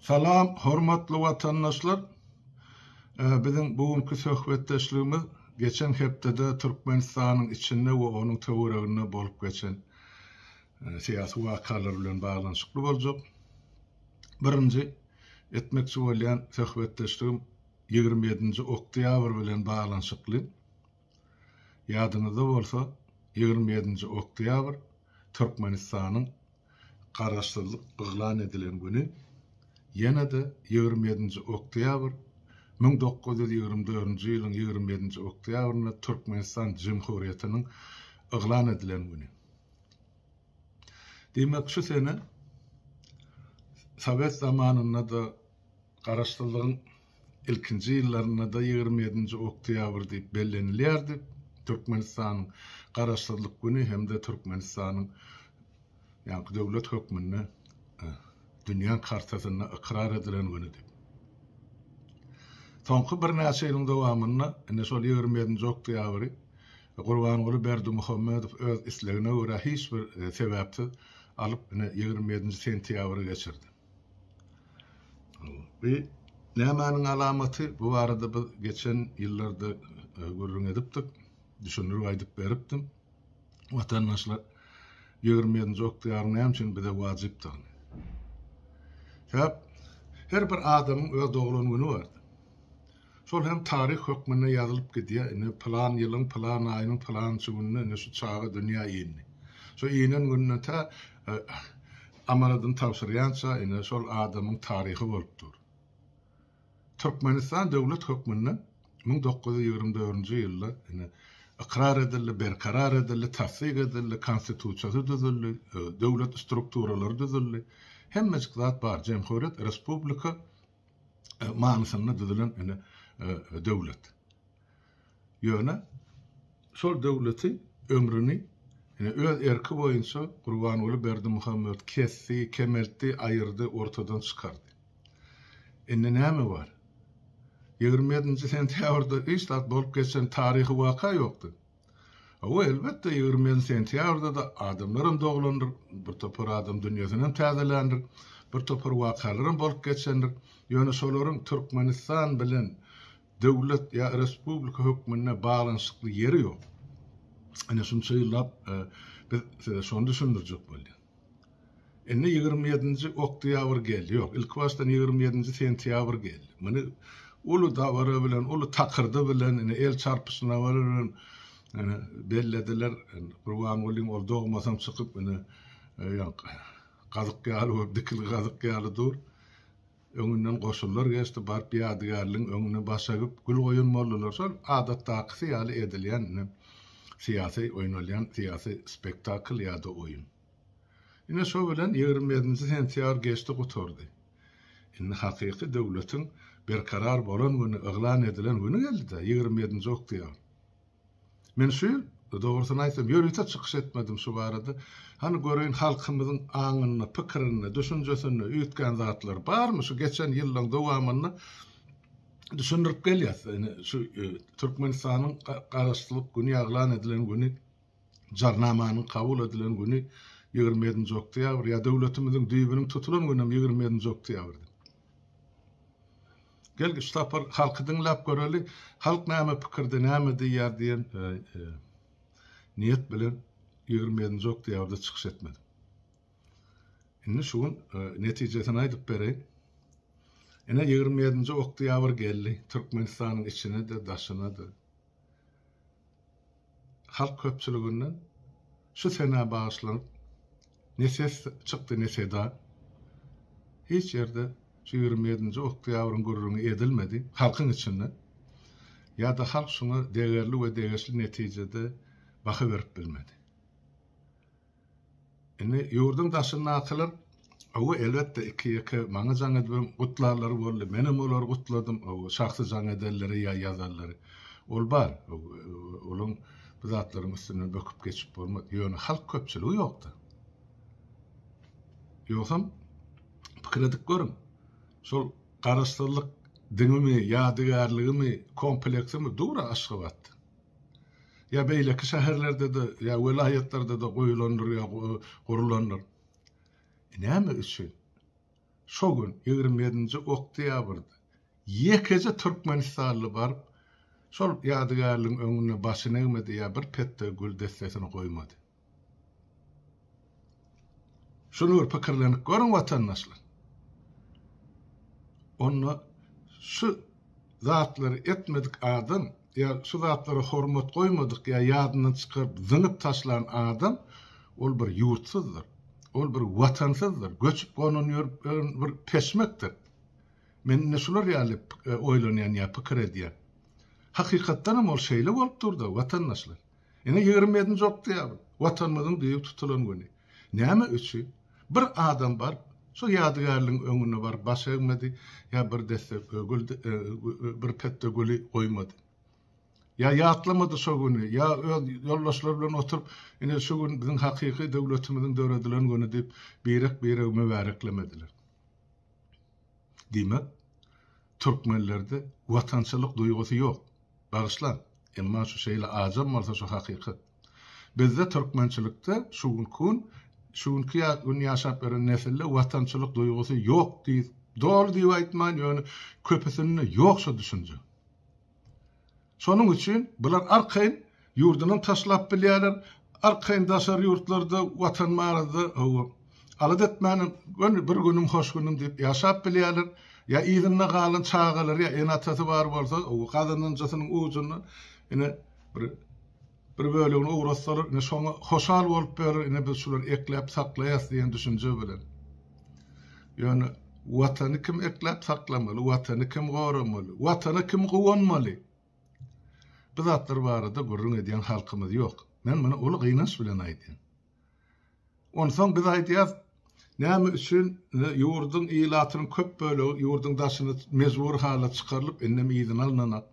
Salam, hormatly vatandaşlar. Bizim bugünkü söhbetdeşligimiz geçen hepdede Türkmenistanyň içinde we onuň töwereginde bolup geçen siyasi wakalar bilen baglanyşykly boljak. Birinji etmekçi bolýan söhbetdeşligim 27-nji oktýabr bilen baglanyşykly. Ýadyňyzda bolsa 27-nji oktýabr Türkmenistanyň garaşsyzlyk yglan edilen güni. Ýene de 27-nji oktýabr 1924-nji ýylyň 27-nji oktýabrynda Türkmenistan Jumhuriýetiniň yglan edilen güni. Demek şu sene Sovet zamanynda da garaşsyzlygyň ilkinji ýyllarynda da 27-nji oktýabr diýip bellenilýärdi. Türkmenistanyň garaşsyzlyk güni hem de Türkmenistanyň ýa-ni döwlet hökmüne dünýä kartasyna ikrar edilen günidir. Soňky bir näçe ýylyň dowamynda ene şol 27-nji oktýabry Gurbanoğlu Berdimuhammedow öz islegine görä hiç bir sebäpsiz alyp ene 27-nji sentýabry geçirdi. Ve nämäniň alamaty bu barada biz geçen ýyllarda görüň edipdik, düşünür aýdyp beripdim. Watandaşlar 27-nji oktýabr näme üçin bize wajypdyr? Her bir adamın öz doğulan günü vardı. Şol hem tarih hökmüne yazılıp gidýär. Ine plan ýylyň, plan aýynyň, plan gününe şu çağa dünýä ýeni. Şo ýenen gününe ta amaladan tawsyrýança ine şol adamyň taryhy bolupdyr. Türkmenistan döwlet hökmüne 1924-nji ýylda ine ikrar edildi, berkarar edildi, tassyk edildi, konstitusiýasy düzüldi, döwlet strukturalary düzüldi. Hemmesi zat bar, Cemhuriyet, Respublika manysynda düzülen döwlet. Ýöne şol döwleti ömrüni öz erki boýunça Gurbanoğlu Berdimuhammedow kessi, kemeltdi, aýyrdy, ortadan çykardy. Indi näme bar? 27-nji sentýabrda islat bolup geçen taryhy waka ýokdy. O elbette 27 sentýabrda da adamlarym doglandyr, bir topar adam dünýäsinden täzelendir, bir topar wakalarym bolup geçendir. Ýöne şolaryň Türkmenistan bilen döwlet ýa respublika hökmüne baglanyşykly ýeri ýok. Ene şunça ýyllap biz şonu düşündirjek bolýar. Enne 27-nji oktýabr geldi. Ýok, ilk başdan 27-nji sentýabr geldi. Meni ulu dawara bilen, ulu takyrdy bilen, ene el çarpyşyna bilen bellediler. Gurbanoğluň ol dogmasam çykyp gazyk ýaly, dikil gazyk ýaly dur. Öňünden goşullar geçdi, barp ýadygarlygyň öňüne başagyp gül goýun boldular. Şol adatdaky ýaly edilýän siyasi oýnalýan siyasi spektakl ýa-da oýun. Ine şo bilen 27-nji sentýabr geçdi guturdy. Indi hakyky döwletiň berkarar bolan güni, yglan edilen güni geldi-de 27-nji oktýabr. Men şu dogrusyny aýtsam ýörüte çykyş etmedim şu barada. Hani göreýin halkymyzyň aňyny, pikirini, düşünjesini üýtgen zatlar barmy şu geçen ýyllaryň dowamynda düşündirip gelýär. Şu Türkmenistanyň garaşsyzlyk güni ýaglan edilen güni, jarnamanyň kabul edilen güni 27-nji oktýabr ýa döwletimiziň düýbüniň tutulan güni 27-nji oktýabr. Gelgi ştapar halky dinläp göreli, halk näme pikirde, näme diýär diýen niýet bilen 27-nji oktýabrda çykyş etmedim. Indi şuň netijesini aýdyp bereýin. Ene 27-nji oktýabr geldi, Türkmenistanyň içine de daşyna da. Halk köpçüliginden şu sene bagyşlanyp neses çykdy, neseda. Hiç ýerde şu 27-nji oktýabryň gurrunu edilmedi halkyň içinde. Ya da halk şuna değerli ve değerli neticede baky berip bilmedi. Ene ýurdun daşyna akylar, o elbette iki maňa jaň edip gutlarlary boldy. Menem olar gutladym, o şahsy jaň edelleri ýa ýazarlary. Ol bar, olaň bu zatlaryň üstüne böküp geçip bolmady. Ýöne halk köpçüligi ýokdy. Ýoksam pikir edip görüm. Şol garaşsyzlyk diňimi, ýadygarlygymy, kompleksimi dura aşgabatdy. Ya beýleki şäherlerde de, ya welaýetlarda da goýulandyr, ya gurulandyr. Näme üçin? Şo gün 27-nji oktýabrda ýekece Türkmenistanly barıp şol ýadygarlygyň öňüne başyny egmedi ýa bir petde gül destesini goýmady. Şunu bir pikirlenip görün watandaşlar. Onu şu zatlary etmedik adam ýa şu zatlara hormat goýmadyk ýa ýadyndan çykyp zyňyp taşlan adam ol bir ýurtsuzdur. Ol bir watansyzdyr. Göçüp gonunýar bir peşmekdir. Men şular ýaly oýlanýan ýa pikir edýär. Hakykatdan ol şeýle bolup durdy watandaşlar. Ene 27-nji oktýabr watanymyzyň diýip tutulan güni. Näme üçin? Bir adam bar, şu ýadygarlygyň öňüne bar, baş egmedi, ýa bir deste bir petde gülü goýmady. Ya ýatlamady şo güni, ya ýoldaşlar bilen oturup, ene şu gün biziň hakyky döwletimiziň döwredilen güni diýip birek mübareklemediler. Diýmek, türkmenlerde watançylyk duýgusy ýok. Bagyşlan, emma şu şeýle ajam bolsa şu hakykat. Bizde türkmençilikde şu günkü ýaşap beren nesille watançylyk duýgusy ýok diýip, dol diýip aýtman ýöne köpesinde ýok şu düşünje. Şonuň üçin bular arkaýyn ýurdunyň taşlap bilýärler, arkaýyn daşar ýurtlarda watan marady, aladetmänim bir günüm hoş günüm diýip ýaşap bilýärler. Ya ýa-ýygyna galan çağalar ýa enatasy bar bolsa, o gadanynyň ujuny ine bir bölegini uğraşsalar, ine şoňa hoşal bolup berer, ine biz şular eklep saklaýas diýen düşünje bilen. Ýöne watany kim eklep saklamaly, watany kim goramaly, watana kim gowanmaly. Bu zatlar barada gurrun edýän halkymyz ýok. Men muny uly gynanç bilen aýdym. Onsoň biz aýdýas, näme üçin ýurduň ýylatynyň köp bölegi ýurduň daşyny mezbur hala çykarylyp ennem ýygyny alnanak.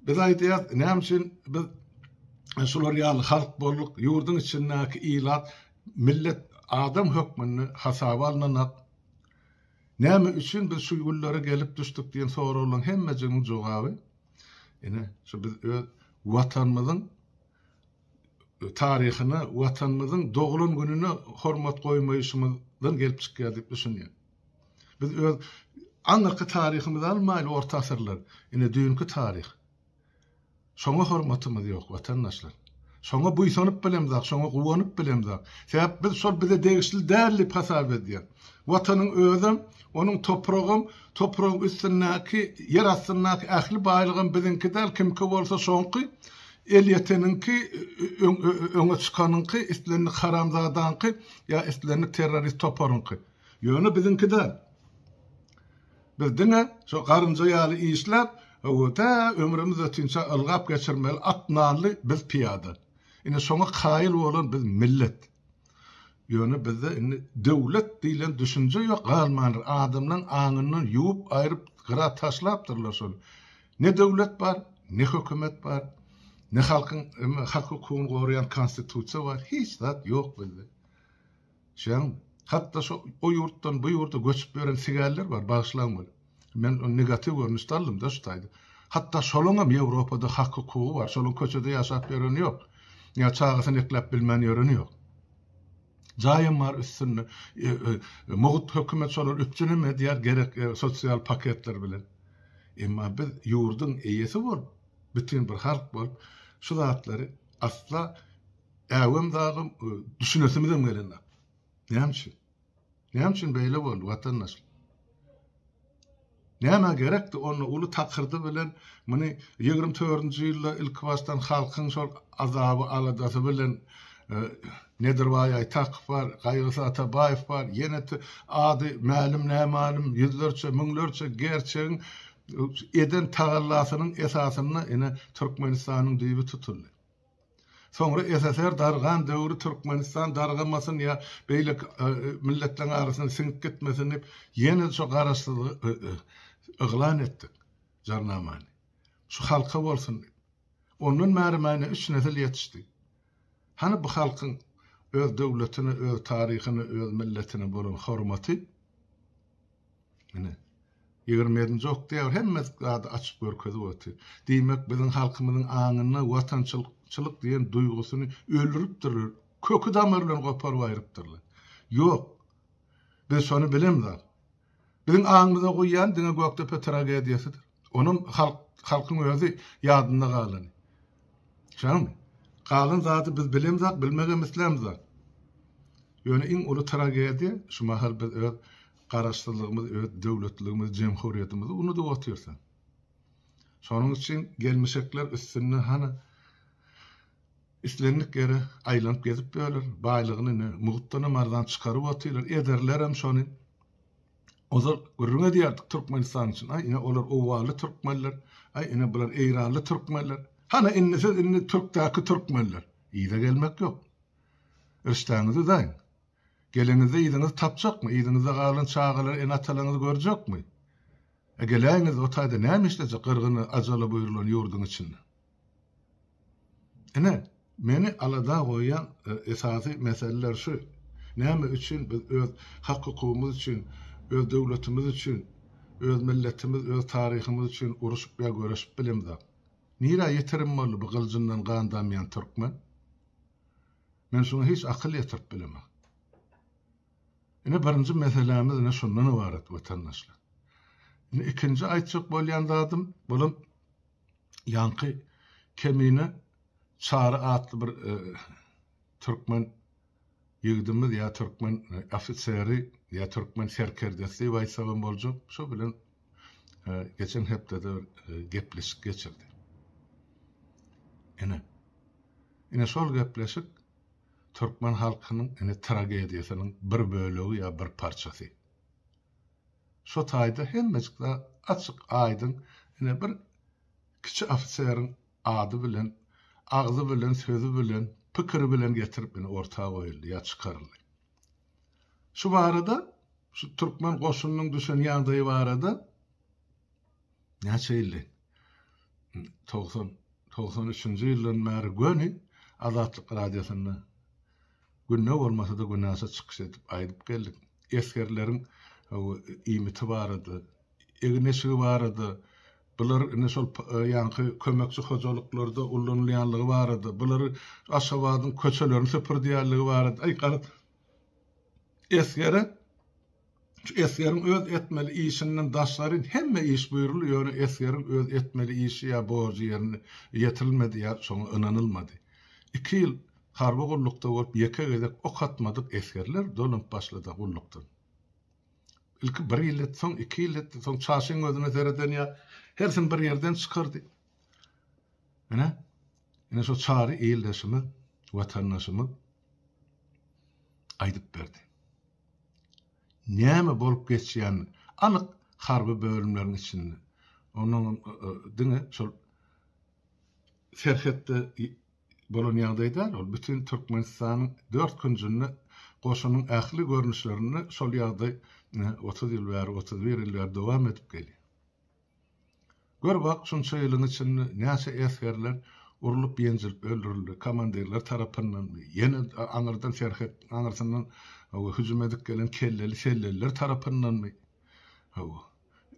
Biz aýdýas, näme üçin biz şular ýaly halk bolduk, ýurduň içindäki ýylat millet adam hökmüni hasaba alnanak. Näme üçin biz şu ýyllary gelip düşdük diýen soragyň hemmejiniň jogaby ene şu biz watanymyzyň taryhyny, watanymyzyň dogulun gününe hormat goýmaýyşymyzdan gelip çykýar diýip düşünýär. Biz anarky taryhymyzy almaýly orta asyrlar, ene düňkü taryh. Şoňa hormatymyz ýok watandaşlar. Şoňa buýsanyp bilemzak, şoňa gowanyp bilemzak. Sebäp biz şol bize degişli därli hasap edýär. Watanyň özüm, onuň toprağın üstündäki, yer astyndaky ähli baýlygyn bizinkidäl kimki bolsa şoňky eliyetininki öňe çykanyňky, islerini haramzadanky, ýa islerini terrorist toparynky. Ýöne bizinkidäl. Biz diňe şo garynja ýaly işler, ta ömrümiz ötünçe ılgap geçirmeli atnanly biz piyada. Ine şoňa kaýyl bolan biz millet. Ýöne bizde döwlet diýilen düşünje ýok, galmanlar adamlaryň aňyny ýuwup aýryp gyra taşlapdyrlar şol. Ne döwlet bar, ne hökümet bar, ne halkyň hakykyny goraýan konstitusiýa bar, hiç zat ýok bizde. Şeň hatda şo o ýurtdan bu ýurda göçüp beren sigerler bar, bagyşlanmaly. Men o negativ görnüşde aldım da şutaydı. Hatta şolunam Ýewropada hakyky bar, şolun köçede ýaşap beren ýok. Ya çağısını eklep bilmen ýörüni ýok. Jaýym bar üstünde, mugut hökümet şolar üpçüneme diýer gerek sosial paketler bilen. Emma biz ýurduň eýesi bolup, bütün bir halk bolup, şu zatlary asla äwem dagym düşünesimizem gelende. Näme üçin? Näme üçin beýle boldy watandaşlar? Näme gerekdi onu uly takyrdy bilen muny 24-nji ýylda ilk başdan halkyň şol azaby aladasy bilen Nedirbaý Aýtakyw bar, Gaýrysy Atabaýew bar, ýene ady ma'lum nämalum ýüzlerçe, müňlerçe gerçeğin eden tagallasynyň esasyny ene Türkmenistanyň diýibi tutuldy. Soňra SSR dargan döwri Türkmenistan dargamasyn ýa beýle milletleriň arasyna siňip gitmesin diýip ýene şo garaşsyzlygy yglan etdik jarnamany. Şu halka bolsun diýip. Onun märmäne 3 nesil ýetişdi. Hani bu halkyň öz döwletini, öz taryhyny, öz milletine bolan hormaty ene 27-nji oktýabr hemmesi gady açyp görkezip ötdi. Diýmek biziň halkymyzyň aňyny watançylyk diýen duýgusyny öldürüpdir, kökü damarlaryny goparyp aýrypdyrlar. Ýok. Biz şonu bilemizler. Bizim ağımıza koyyan dine Göktepe tragediyasıdır. Onun halkın özü yadında kalan. Şanım mı? Kalan zatı biz bilemizler, bilmege mislemizler. Yani en ulu tragediya şu mahal biz öz garaşdırlygymyz, öz döwletligimiz, jemhuriyetimiz onu da otursan. Şonun için gelmişekler üstünne hana islenlik gere aýlanyp gezip böler, baýlygyny muhtana mardan çıkaryp otylar, ederler hem şonu. Ozal görüňe diýerdik Türkmenistan için. Ay ine olar owaly Türkmenler, ay ine bular Eýranly Türkmenler. Hana inni Türkdäki Türkmenler. Ýyda gelmek ýok. Öştäňizi daýyn. Geleniňizde ýydyňyz tapjakmy? Ýydyňyzda galan çağalar en atalaňyzy görjekmi? Geleňiz o taýda näme işlejek gyrgyny ajala buyurulan ýurdun içinde? Ene meni alada goýan esasy meseleler şu. Näme üçin biz öz hak hukukymyz üçin, öz döwletimiz üçin, öz milletimiz, öz taryhymyz üçin uruşup ýa görüşüp bilemizler. Nira ýetirinmeli bu gyljyndan gandamayan türkmen? Men şunu hiç akyl ýetirip bilemem. Ene birinji meselemiz ene şundan ibaret watandaşlar. Ene ikinji aýtjak bolýan zadym, bolum ýanky kemine çary atly bir türkmen ýigdimiz ýa türkmen ofiseri ýa türkmen serkerdesi waýsagan boljak. Şo bilen geçen hepde gepleşik geçirdi. Ene şol gepleşik Türkmen halkynyň ene tragediýasynyň bir bölegi ýa bir parçasy. Şo taýda hemmejikde açyk aýdyn ene bir kiçi ofiseriň ady bilen, agzy bilen, sözü bilen, pikiri bilen getirip ene ortaga goýuldy ýa çykaryldy. Şu barada şu Türkmen goşunynyň düşen ýagdaýy barada näçe ýyl 93-nji ýyldan bäri göni Azatlyk radiosyna günne bolmasa da günäse çykyş edip aýdyp geldik. Eskerleriň iýmiti barady, egneşigi barady. Bular ine şol ýanky kömekçi hojalyklarda ullanylýanlygy barady. Bular aşabadyň köçelerini süpürdiýärligi barady. Ay garat Eskerin öz etmeli işinden daşların hemme iş buyuruluyor. Eskerin öz etmeli işi ya borcu yerine yetirilmedi ya sonra önanılmadı. 2 yıl harbi kullukta olup yeke gedek ok atmadık eskerler dolanıp başladı kulluktan. İlk 1 yıl son 2 yıl son çarşın gözüne sereden ya hersin bir yerden çıkardı. Yine şu çağrı eğildeşimi, vatandaşımı aydıp verdi. Näme bolup geçýän anyk harby bölümleriň içinde. Onun diňe şol serhetde bolan ýagdaýda ol bütün Türkmenistanyň 4 günjünde goşunyň ähli görnüşlerini şol ýagdaý 30 ýyl bäri 31 ýyl bäri dowam edip gelýär. Gör bak şunça ýylyň içinde näçe eskerler urulup ýenjilip öldürildi komandirler tarapyndan ýene aňyrdan serhet aňyrsyndan hüjüm edip gelen kelleli tarapyndan mı?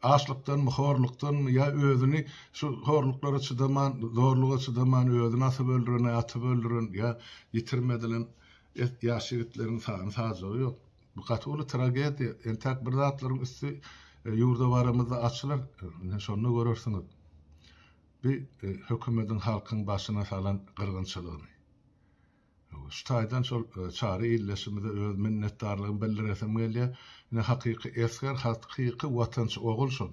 Açlykdan mı, horlukdan mı ya özüni şu horluklara çıdaman, zorluğa çıdaman özüni atıp öldüren ya yitirmedilen ýaşygytlaryň sanyny ýok. Bu gaty tragediýa, entek bir zatlaryň üstü ýurda baramyzda açylar, şonu görürsiňiz. Bir hökümetiň halkyň başyna salan gyrgynçylygyny. Şu taýdan şol çary ýylleşimizde öz minnetdarlygymy bildiresem gelýär. Ine hakyky esker, hakyky watançy ogul şol.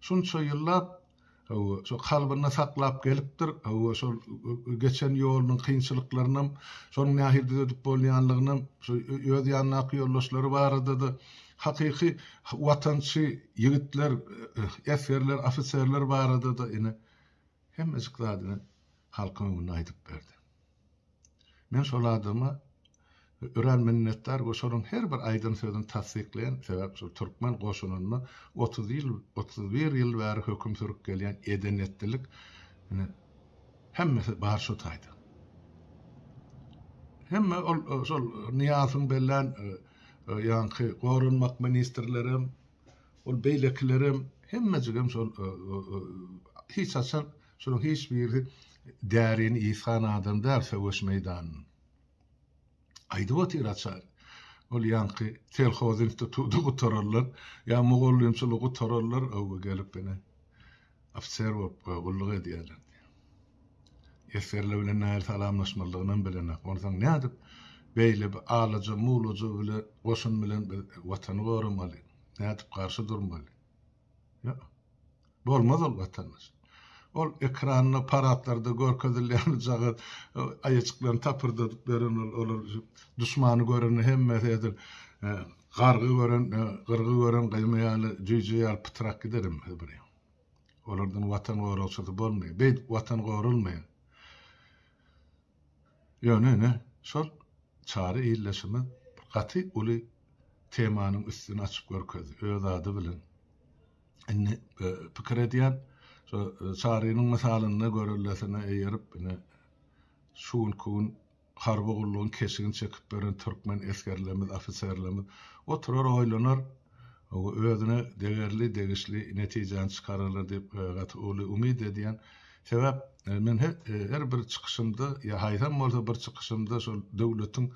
Şunça ýyllap şu kalbyna saklap gelipdir. Şol geçen ýolunyň kynçylyklaryny, şonuň nähilde ödüp bolýanlygyny, şu öz ýanyna ýollaşlary barada hakyky watançy ýigitler, eskerler, ofiserler barada da ine hemmejiklärini halkyň öňüne aýdyp berdi. Men şol adama ören minnetdar goşunyň her bir aýdyn sözüni tasdikleýän sebäp şu türkmen goşunyny 31 ýyl bäri höküm sürüp gelýän edenetdilik hemmesi bar şu taýda. Hemme şol niýasyň bellen ýanky gorunmak ministrlerim, ol beýleklerim hemmejigem şol hiç açan şonuň hiç bir därini İsa nadam därse göç meýdanyny. Aýdyp otyr açar. ol yankı telhoz institutu gutararlar ya Mogollumçylygy gutararlar o gelip beni afser bolup gulluk edýärler. Esgerle bilen näil salamlaşmalygynyň bilen ondan nädip beýle alaja mulaja bilen goşun bilen watany goramaly. Nädip garşy durmaly. Ya. Bolmaz ol watandaş. Ol ekranyny aparatlarda görkezilýän jagy aýaçyklaryny tapyrdadyp beren olar düşmany göreni hemme edir. Gargy gören gylmaýaly jüýjüýär pytrak giderim bir. Olardan watan goraçy bolmaýar. Beýt watan gorulmaýar. Ne? Şol çary illeşimi gaty uly temanyň üstüne açyp görkezdi. Öz ady bilen. Indi pikir edýän çarynyň misalyny görülesine eýerip şuun kuun harby gullugyň keşigini çekip beren türkmen eskerlerimiz, ofiserlerimiz oturar oýlanar, özüne degerli, degişli netijeni çykararlar diýip gaty uly umyd edýän. Sebäp men her bir çykyşymda ya haýsam bolsa bir çykyşymda şol döwletiň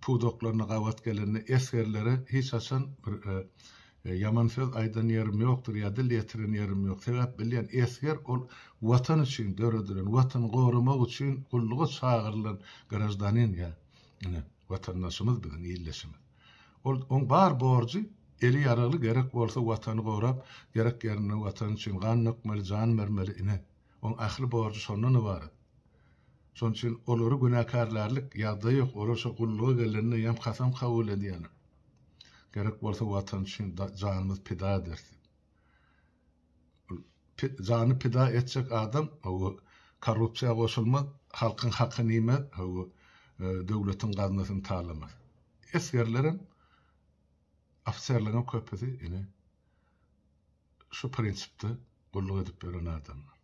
pudoklaryna gawat gelenini eskerlere hiç haçan bir yaman söz aýdan ýerim ýokdur ya dil ýetiren ýerim ýok. Sebäp bilýän esger ol watan üçin döredilen, watan gorumak üçin gullugy çagyrlan grajdanin ya. Watandaşymyz bilen ýylleşimi. On bar borjy eli ýaraly gerek bolsa watany gorap, gerek ýerine watan üçin gan nökmeli, jan bermeli ine. On ahly borjy şondan ibaret. Şoň üçin olary günakarlarlyk ýagdaý ýok, olar şo gullugy gelenini ýam kasam kabul edýän. Gerek bolsa watan üçin janymyz pida ederdi. Jany pida etjek adam o korrupsiýa goşulmaz, halkyň hakyny nimet, o döwletiň gaznasyny talamaz. Esgerlerim ofserleriň köpüsi ine şu prinsipde gulluk edip beren adamlar.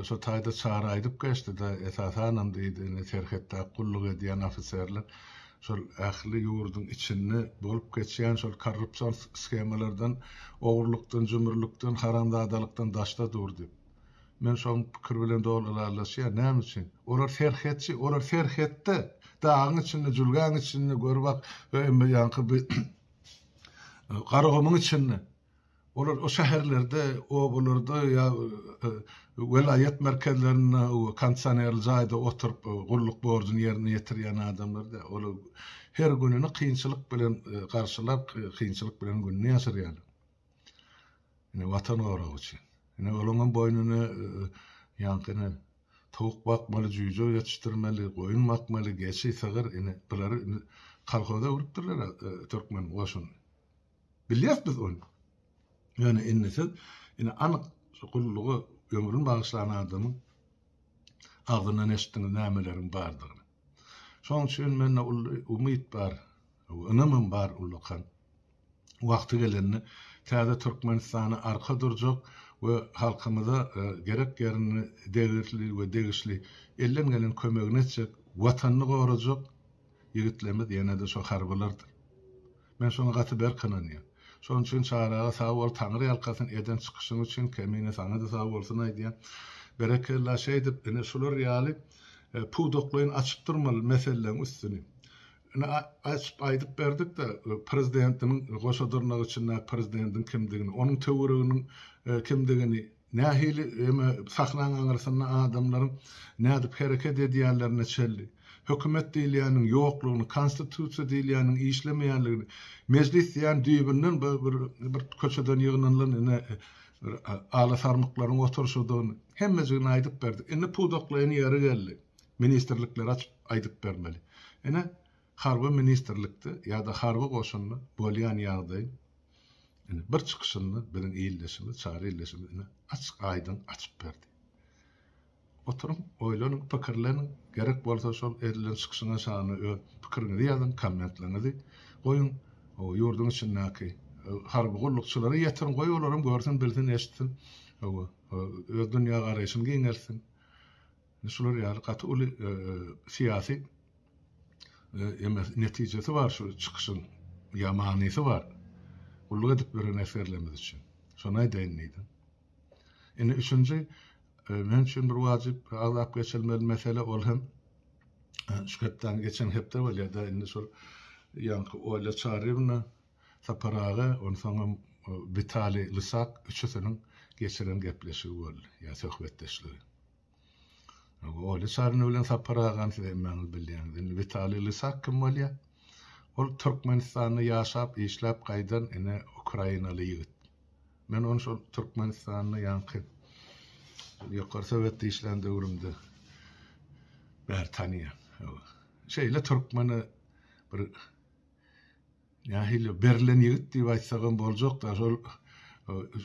Şo taýda çara aýdyp geçdi da esasanam diýdi, terhetde gulluk edýän ofserler şol ähli ýurdun içinde bolup geçýän şol korrupsiýon skemalardan, ogurlukdan, jümürlükden, haramzadalykdan daşda durdy. Men şoň pikir bilen dolanlaşýar, näme üçin? Olar terhetçi, olar terhetde dağın içinde, julgan içinde görüp ýanky bir garagymyň içinde. Olar o şäherlerde, o bularda ya velayet merkezlerine o kondisyonerli jaýda oturup gulluk borjyny ýerine ýetirýän adamlar da olar her gününi kynçylyk bilen garşylap, kynçylyk bilen gününi ýaşarýar. Watan goragy üçin. Olaryň boýnuny ýankyny tawuk bakmaly, jüýje ýetişdirmeli, goýun bakmaly, geçi sagyr bulary kalkoda urupdyrlar türkmen goşun. Bilýäsmiz onu. Yani innesiz, anyk gullugy ömrüni bagyşlanan adamyň agdyndan eşitdiňiz nämeleriň bardygyny. Şoň üçin men umyt bar, ynymym bar ulukan. Wagty gelenini täze Türkmenistany arka durjak we halkymyza gerek ýerini degirli we degişli elden gelen kömegini etjek, watanyny gorajak ýigitlerimiz ýene-de şo harbylardyr. Men şoňa gaty berkananýar. Şoň üçin çaraga sag bol, taňry ýalkasyň eden çykyşyň üçin kemine saňa da sag bolsun aýdýan. Berekella şeýdip, şular ýaly pudoklaryň açyp durmaly meseleň üstüni. Açyp aýdyp berdik da prezidentiniň goşadyrnagy üçin prezidentiň kimdigini, onuň töwereginiň kimdigini, nähili saklanan arasynda adamlaryň nädip hereket edýänlerini çelli. Hökümet diýilýäniň ýoklugyny, konstitusiýa diýilýäniň işlemeýänligini, meclis diýen düýbünden bir köçeden ýygnanlan ala sarmyklaryň oturşudygyny hemmejigini aýdyp berdik. Indi pudoklaryny ýeri geldi. Ministrlikler açyp aýdyp bermeli. Harby ministrlikde ýa-da harby goşunly bolýan ýagdaý bir çykyşyny bilen ýylleşimi, çary ýylleşimi açyk aýdyn açyp berdi. Oturup oýlanyp pikirleniň, gerek bolsa şol edilen çykyşyna şany pikiriňizi ýazyn, kommentlerinizi goýun. O ýurdun içindäki harby gullukçylary ýetirin goý, olaryň görsin, bilsin, eşitsin. Öz dünýä garaýşyny giňelsin. Şular ýaly gaty uly siýasy netijesi var şu çykyşyň, ýamanysy var. Gulluk edip beren eserlerimiz üçin. Şonu aýdýan. Üçüncü men üçin bir wajyp agzap geçilmeli mesele ol hem Şu hepten geçen hepte var ya da indi şol yankı öyle çağırımna saparağa on sonra Vitali Lysak üçüsünün geçiren gepleşi oldu ya sohbetleşleri. Öyle çağırın öyle saparağan size men bilýän. Vitali Lysak kim bolýar? Ol Türkmenistan'da yaşap, işlep kaydan ene Ukraynalı yigit. Men onu şol Türkmenistan'da yankı yukarı Sovet'te işlendi urumda Bertaniya. Şeyle Türkmeni bir ýa-hili Berlin yigit diýip aýtsagan boljak da şol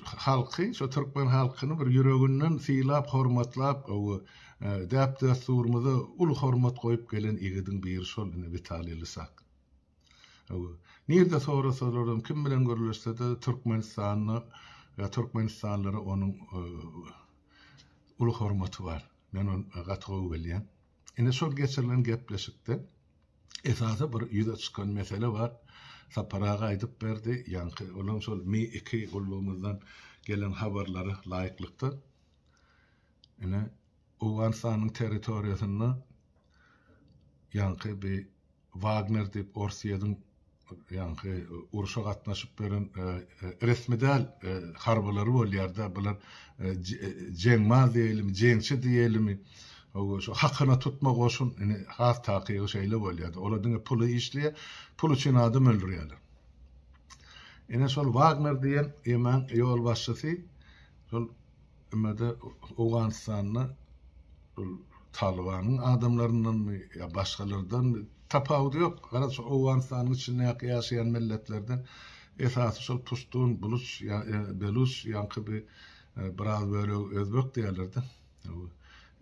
halky, şo Türkmen halkyny bir ýüreginden syýlap, hormatlap, o däp dasturmyzy ul hormat goýup gelen ýigidin biri şol Vitali Lysak. Nirde sorasalarım kim bilen görülürse de Türkmenistan'ı ya Türkmenistanlılara onun ulu hormatı var. Men onu gatygy bilýän. Ine şol geçirilen gepleşikde esasy bir ýüze çykan mesele var. Saparağa aýdyp berdi. Yankı olan şol Mi-2 gullugymyzdan gelen habarlary laýyklykda. Ine Awganistanyň territoriýasyna yankı bir Wagner diýip Orsiýadyň yankı uruşa gatnaşyp beren resmidal harbalary bolýarda. Bular jeňmaz diýelim, jeňçi diýelim. O şu hakyna tutma goşun ine has takygy şeýle bolýardy. Oladyň puly işliýe, pul üçin adam öldürýärler. Ine şol Wagner diýen ýemen ýol başçysy şol ümmede Awganistanyň Talibanyň adamlaryndan ýa başgalardan tapawdy ýok. Gara şu Awganistanyň içinde ýaşaýan milletlerden esasy şol Puştun, Buluç, Beluç ýa-da biraz böyle özbek diýerlerdi.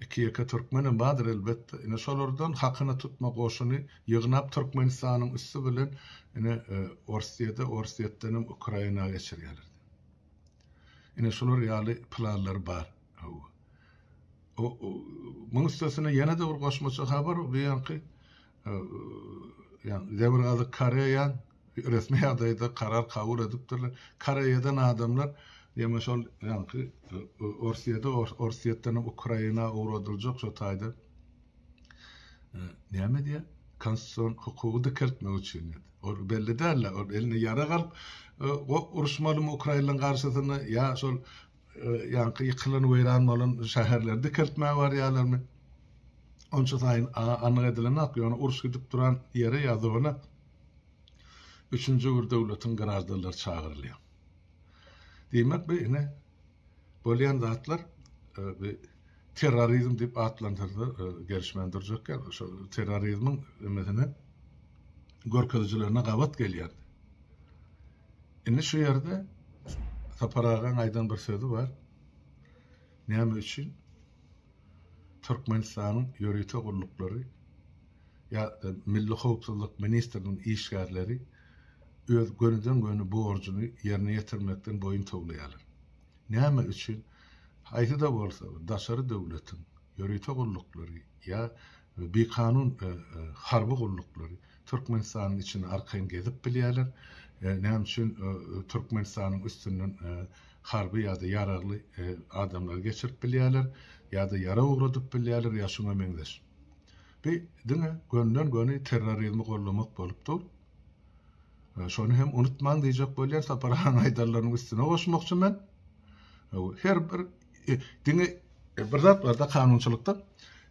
İki ýaka Türkmenim badyr elbetde. Ine şolardan hakyna tutma goşuny ýygnap Türkmenistanyň üstü bilen ine Orsiýada, Orsiýetden Ukrainaga geçirýärler. Ine şolar ýaly planlar bar. O muň üstesine ýene de bir goşmaçy habar beýanky yani Devralı Koreýa resmi ýagdaýda karar kabul edipdirler. Koreýadan adamlar ýa-da şol ýanky Orsiýada, Orsiýetden Ukraina uğradyljak şo taýda. Näme diýär? Konstitusiýon hukugy dikeltmek üçin. O belli däl, o eline ýara galyp uruşmaly Ukrainaň garşysyna ýa şol ýanky ýykylan weýran bolan şäherlerde dikeltmek bar ýalarmy? Onça taýyn anyk edilen ak, ýa-ni uruş gidip duran ýere ýazygyna 3-nji bir döwletiň garajdalar çagyrylýar. Demek bu ine bolýan zatlar bir terrorizm diýip adlandyrdy, gelişmendirjekler. Şo terrorizmiň mesele görkezçilerine gabat gelýärdi. Ine şu ýerde Saparağan aýdan bir sözü var. Näme üçin? Türkmenistanyň ýöreýte gullukları ýa Milli Howpsuzlyk ministriniň işgärleri öz gönüden göni borcuny ýerine ýetirmekden boyun toglaýarlar. Näme üçin? Haýsy da bolsa, daşary döwletiň ýöreýte gullukları ýa bir kanun harby gullukları Türkmenistanyň içine arkaň gezip bilýärler. Näme üçin Türkmenistanyň üstünden harby ýa-da ýaragly adamlar geçirip bilýärler, ýa-da ýara uğradyp bilýärler, ýa şuňa meňdeş. Bir diňe gönden göni terrorizmi gollamak bolupdyr. Şonu hem unutmaň diýjek bolýar, Saparağan aýdarlarynyň üstüne goşmakçy men. Her bir diňe bir zat bar da kanunçylykda.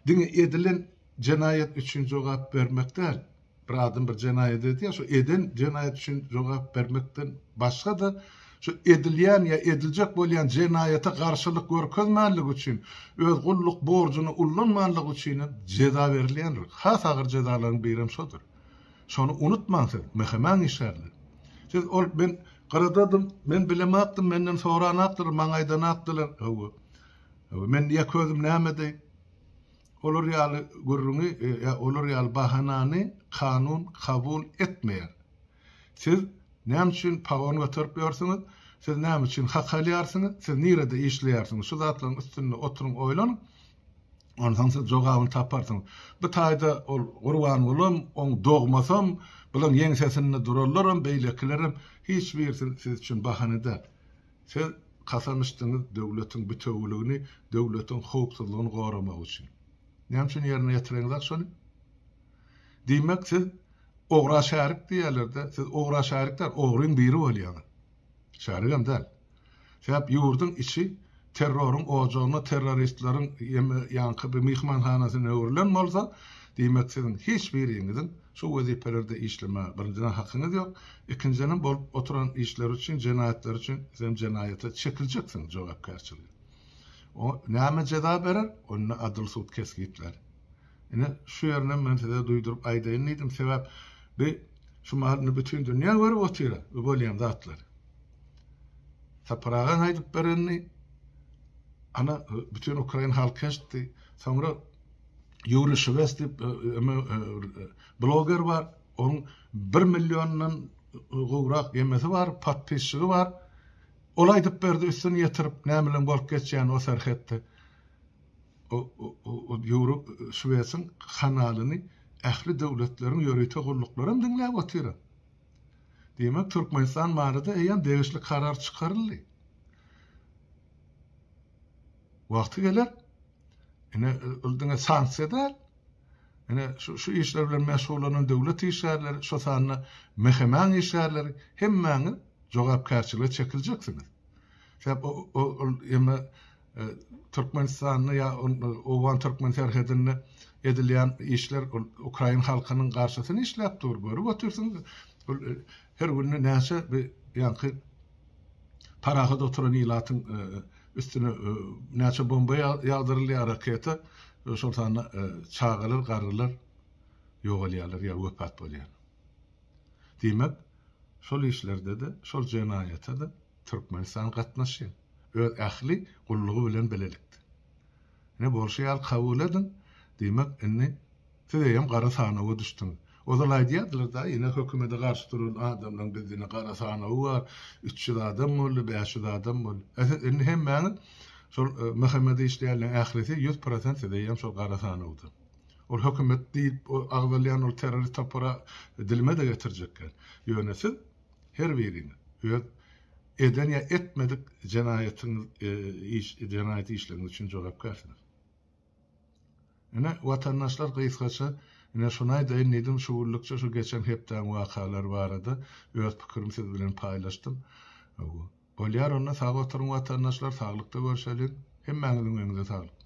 Diňe edilen jenaýet üçin jogap bermekden bir adam bir jenaýet edýär, şu eden jenaýet üçin jogap bermekden başga da şu edilýän ýa ediljek bolýan jenaýete garşylyk görkezmänlik üçin öz gulluk borcuny ullanmanlyk üçin jeza berilýändir. Has agyr jezalaryň birim şodur. Şonu unutmaň siz, möhüm işlerler. Siz ol ben garadadım, men bilemapdym, menden soranapdyr, maňa aýdanapdylar. Men ýa közüm näme olur ýaly gurruny ýa olur ýaly bahanany kanun kabul etmeýär. Siz näme üçin pagony götürüp ýörsiňiz? Siz näme üçin hak alýarsyňyz? Siz nirede işleýärsiňiz? Şu zatlaryň üstünde oturuň oýlanyň. Ondan siz jogabyny taparsyňyz. Bu taýda ol gurban bolum, oň dogmasam, bilen ýeň sesinde durarlarym, beýleklerim hiç bir siz üçin bahane däl. Siz kasamışdyňyz döwletiň bütünligini, döwletiň howpsuzlygyny goramak üçin. Näme üçin ýerine ýetiriňiz şonu? Diýmek siz ogra şärik diýerler-de, siz ogra şärikler ogryň biri bolýar. Şärigem däl. Sebäp ýurdun içi terroryň ojagyna, terroristleriň ýanky bir mihmanhanasyna öwrilen bolsa, diýmek sizin hiç biriňizin şu wezipelerde işleme birinjiden hakyňyz ýok. Ikinciden bolup oturan işler üçin, jenayetler üçin sen jenayete çekiljeksin jogapkärçiligi. O näme jeda berer? Onu adyl sud kesgitler. Ine şu ýerden men size duýdurup aýdaýyn diýdim, sebäp bir şu mahallyny bütün dünýä görüp otyra, bu bolýan zatlar. Saparagan haýdyp berenni ana bütün Ukrayn halky eşitdi. Soňra Yuri Şivest blogger var. Onun 1 milyondan gowrak ýemesi var, patpisçigi var. Olaýdyp berdi, üstüne ýetirip näme bolup geçýän o serhetde. O Yuri Şivest'in kanalyny ähli döwletleriň ýöreýte gulluklarym dinläp otyra. Demek Türkmenistan barada eýen degişli karar çykaryldy. Wagty geler, ine öldüňe sanksiýa edär. Ine şu işler bilen meşgul bolan döwlet işgärleri, şu sanly mehmen işgärleri hemmäňi jogapkärçiligiňe çekiljeksiniz. Sebäp o ýeme Türkmenistanyň ýa owan Türkmen serhedinde edilýän işler Ukrayn halkynyň garşysyny işläp dur görüp otursunuz. Her günü näse bir ýanky parahada oturan ilatyň üstüne näçe bomba ýagdyrylýar raketa, şoltany çağılar, garrylar ýogalýarlar ýa wepat bolýar. Diýmek, şol işlerde de, şol jenayete de Türkmenistan gatnaşýar. Öz ähli gullugy bilen belelikdi. Ne bolşýar kabul edin, diýmek, inni siz hem gara sanawy düşdüň. O da laýdylar da ýene hökümete garşy duran adamlaryň bizine gara sanawy bar, 300 adam boldy, 500 adam boldy. Inni hemmäni şol Mehmedi işleýärler ählisi 100% edýär şol gara sanawydy. Ol hökümet diýip agdalýan ol terrorist tapara dilime de getirjekler. Ýönesil her birini eden ya etmedik jenayetin jenayet işleriniz üçin jogapkärsiz. Ene watandaşlar gysgaça ene şunaý daýyn nedim şu ullukça şu geçen hepden wakalar barada öz pikirimi siz bilen paýlaşdym. Bolýar onda sag oturan watandaşlar saglykda görşelin, hemmäňiziň öňünde saglyk.